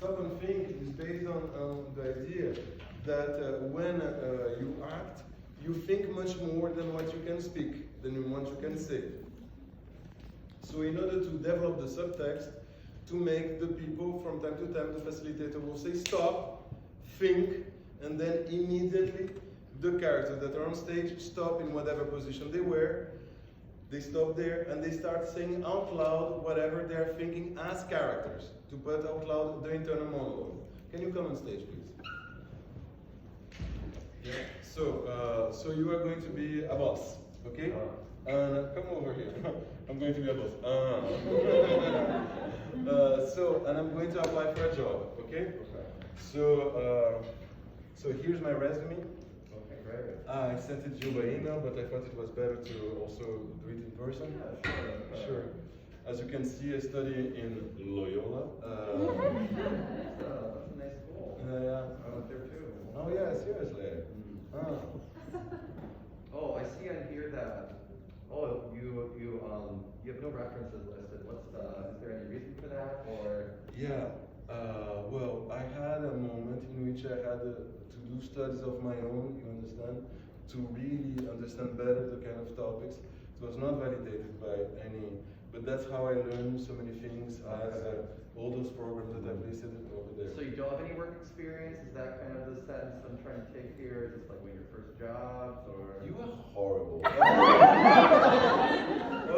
stop and think is based on the idea that when you act, you think much more than what you can speak, than what you can say. So in order to develop the subtext, to make the people, from time to time, the facilitator will say stop, think, and then immediately the characters that are on stage stop in whatever position they were. They stop there and they start saying out loud whatever they're thinking as characters, to put out loud the internal monologue. Can you come on stage, please? Yeah. So you are going to be a boss, okay? Come over here. I'm going to be a boss. And I'm going to apply for a job, okay? So here's my resume. Okay, great. I sent it to you by email, but I thought it was better to also do it in person. Yeah, Sure. As you can see, I study in Loyola. That's a nice school. Yeah. I went there too. Oh yeah, seriously. Oh, I see on here that you have no references listed. Is there any reason for that, or? Yeah. Well, I had a moment in which I had to do studies of my own. You understand? To really understand better the kind of topics. It was not validated by any, but that's how I learned so many things as all those programs that I've listed over there. So you don't have any work experience? Is that kind of the sentence I'm trying to take here? Is this like one of your first jobs, or? You are horrible.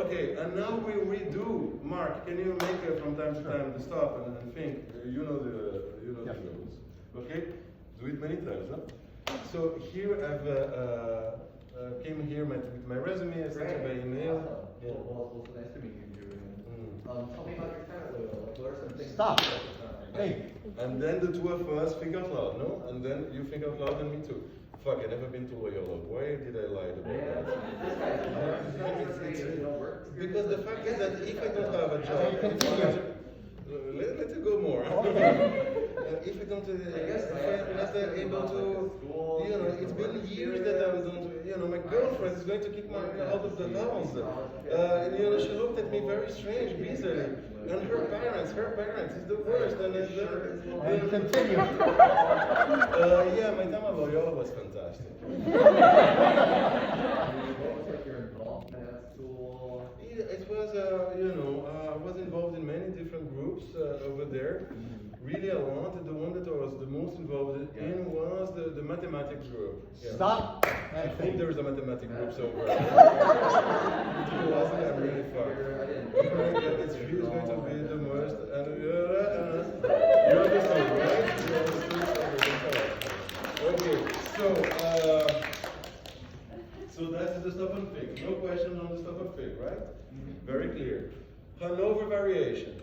Okay, and now we redo. Mark, can you make from time to time the stop and think? You know the rules. Okay, do it many times, huh? So here I've came here with my resume. I sent it by email. Awesome. Yeah. Well, it's nice to meet you, Julian. Tell me about your time at Loyola. What are some things? Stop. Hey. And then the two of us think out loud, no? And then you think out loud and me too. Fuck, I never been to Loyola. Why did I lie about that? Because the fact is that if I don't have a job, let it go more. If I don't, if I'm not able to, it's been years that I don't, my girlfriend is going to kick me out of the house. She looked at me very strange, bizarre. And her parents is the worst. And continue. Yeah, my time at Loyola was fantastic. What was like your involvement at school? It was, I was involved in many different groups over there. Really a lot. The one that I was the most involved in was the mathematics group. Yeah. Stop. I think there was a mathematics group somewhere. It wasn't. I'm really fucked. It's really going to be the most. You understand, right? You understand. Okay, so that's the stop and think. No question on the stop and think, right? Very clear. Hanover Variation.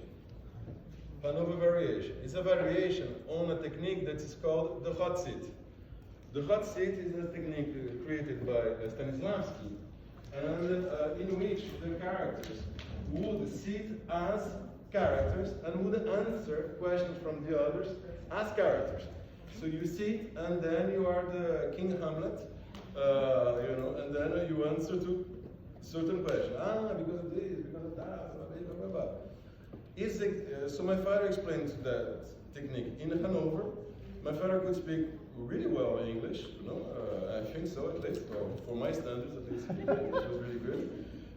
Hanover Variation. It's a variation on a technique that is called the hot seat. The hot seat is a technique created by Stanislavski, and in which the characters would sit as characters and would answer questions from the others as characters. So you sit, and then you are the King Hamlet, and then you answer to certain questions. Because of this, because of that, blah, blah, blah, blah. So my father explained that technique in Hanover. My father could speak really well English, I think so, at least, for my standards, at least, it was really good.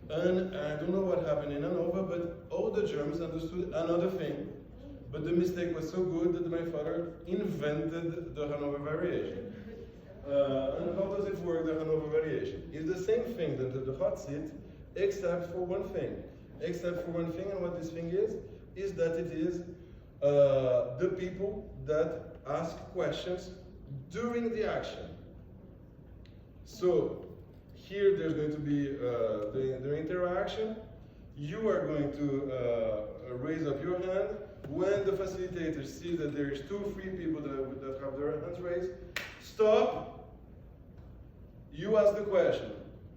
And I don't know what happened in Hanover, but all the Germans understood another thing. But the mistake was so good that my father invented the Hanover Variation. And how does it work, the Hanover Variation? It's the same thing that the hot seat, except for one thing. And what this thing is that it is the people that ask questions during the action. So here there's going to be the interaction. You are going to raise up your hand. When the facilitators see that there's 2 or 3 people that have their hands raised, stop. You ask the question.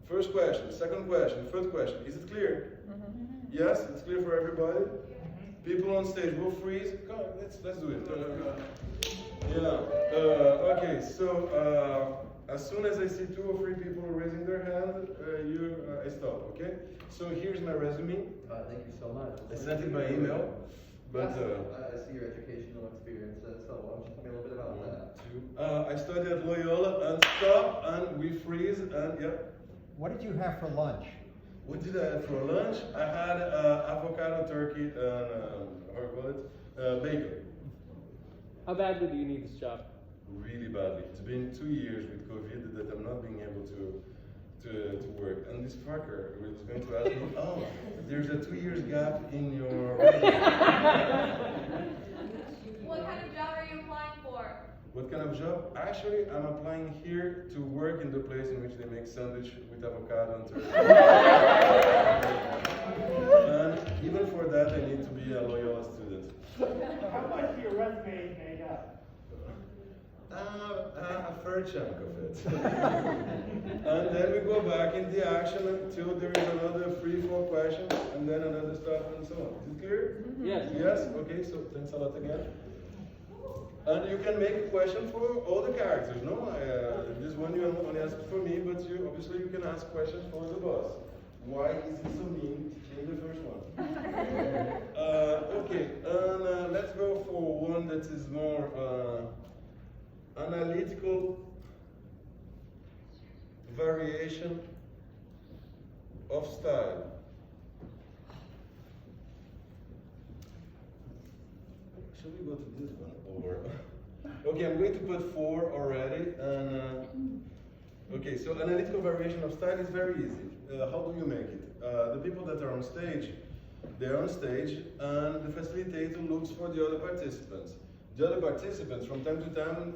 First question, second question, third question. Is it clear? Yes, it's clear for everybody. People on stage will freeze. Come on, let's do it. Okay. So as soon as I see 2 or 3 people raising their hand, I stop. Okay. So here's my resume. Thank you so much. I sent it by email. But I see your educational experiences, so why don't you tell me a little bit about that? I studied at Loyola and stop and we freeze and yeah. What did you have for lunch? What did I have for lunch? I had avocado, turkey, and how do you call it? Bacon. How badly do you need this job? Really badly. It's been 2 years with COVID that I'm not being able to work. And this fucker was going to ask me, oh, there's a 2 years gap in your What kind of job are you applying for? What kind of job? Actually, I'm applying here to work in the place in which they make sandwich with avocado and turkey. And even for that, I need to be a Loyola student. How much of your resume is made up? A fair chunk of it. And then we go back in the action until there is another 3-4 questions, and then another stuff and so on. Is it clear? Yes. Yes? Okay, so thanks a lot again. And you can make a question for all the characters, no? This one you only asked for me, but obviously you can ask questions for the boss. Why is he so mean in the first one? Okay, and let's go for one that is more analytical variation of style. Should we go to this one or? Okay, I'm going to put 4 already. And okay, so analytical variation of style is very easy. How do you make it? The people that are on stage, they're on stage, and the facilitator looks for the other participants. The other participants, from time to time,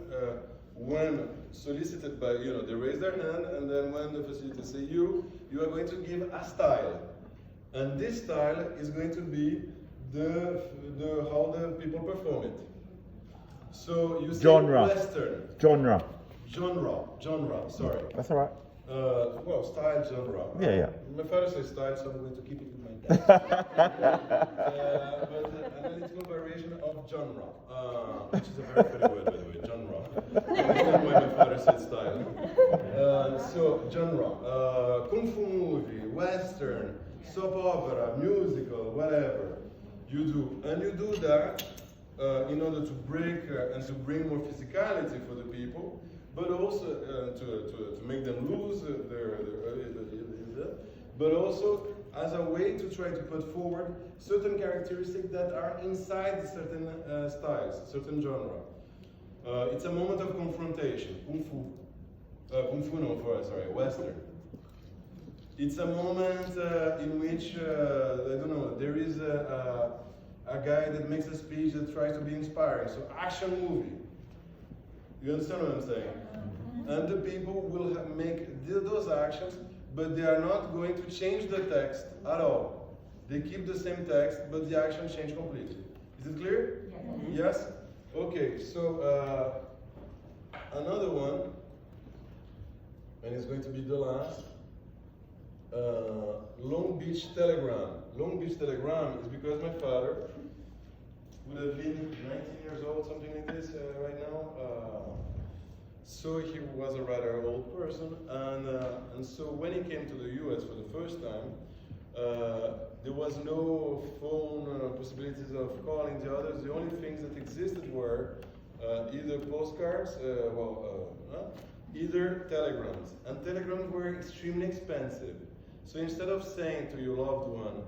when solicited by, they raise their hand, and then when the facilitator say you are going to give a style. And this style is going to be how the people perform it. So you say Genre. Western. Genre. Genre, sorry. That's all right. Well, style, genre. Yeah. My father says style, so I'm going to keep it in my dad. But analytical variation of genre, which is a very funny word, by the way, genre. That's why my father said style. So, genre, kung fu movie, western, soap opera, musical, whatever you do. And you do that in order to break and to bring more physicality for the people, but also to make them lose but also as a way to try to put forward certain characteristics that are inside certain styles, certain genre. It's a moment of confrontation, western. It's a moment in which, I don't know, there is a guy that makes a speech that tries to be inspiring, so action movie. You understand what I'm saying? And the people will make those actions, but they are not going to change the text at all. They keep the same text, but the action change completely. Is it clear? Yes? Okay, so another one, and it's going to be the last. Long Beach Telegram. Long Beach Telegram is because my father would have been 19 years old, something like this right now. So he was a rather old person, and so when he came to the US for the first time, there was no phone possibilities of calling the others. The only things that existed were either postcards, either telegrams. And telegrams were extremely expensive. So instead of saying to your loved one,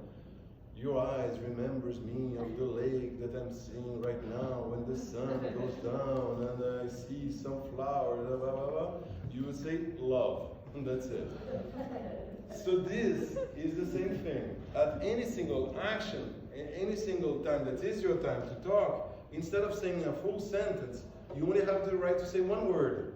your eyes remembers me of the lake that I'm seeing right now when the sun goes down and I see some flowers, blah, blah, blah, blah, you would say love, and that's it. So this is the same thing. At any single action, any single time that is your time to talk, instead of saying a full sentence, you only have the right to say one word.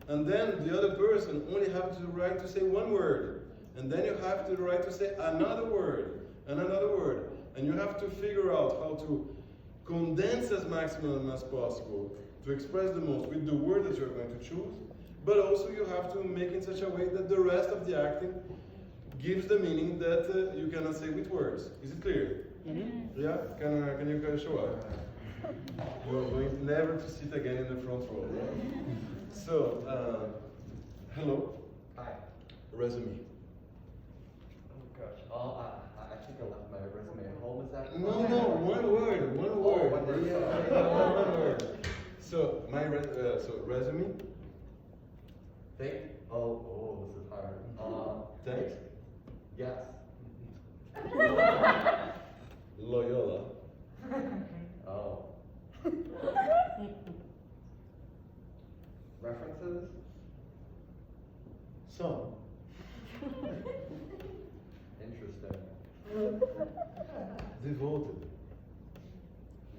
And then the other person only has the right to say one word. And then you have the right to say another word. And another word. And you have to figure out how to condense as maximum as possible to express the most with the word that you're going to choose, but also you have to make it in such a way that the rest of the acting gives the meaning that you cannot say with words. Is it clear? Mm-hmm. Yeah? Can you show up? You're going never to sit again in the front row. Right? So, hello. Hi. Resume. Oh gosh. I think I left my resume at home, is that? No, one word, one word. one word, Yeah, sorry. one word. So resume. Oh, this is hard. Thanks. Yes. Loyola. Oh. References? Some. Interesting. Devoted.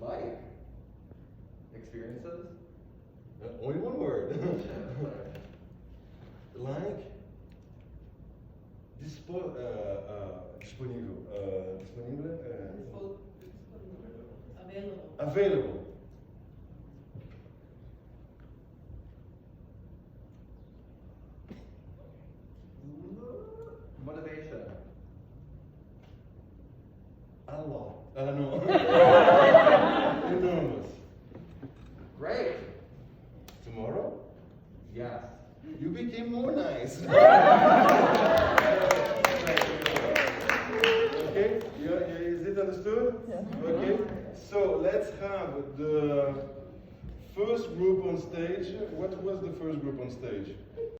Like? Experiences? Only one word. Like. Disponível. Disponível. Available. Available. Motivation. A lot. No. Enormous. Great. Tomorrow? Yes. You became more nice. Okay? Is it understood? Yeah. Okay. So let's have the first group on stage. What was the first group on stage?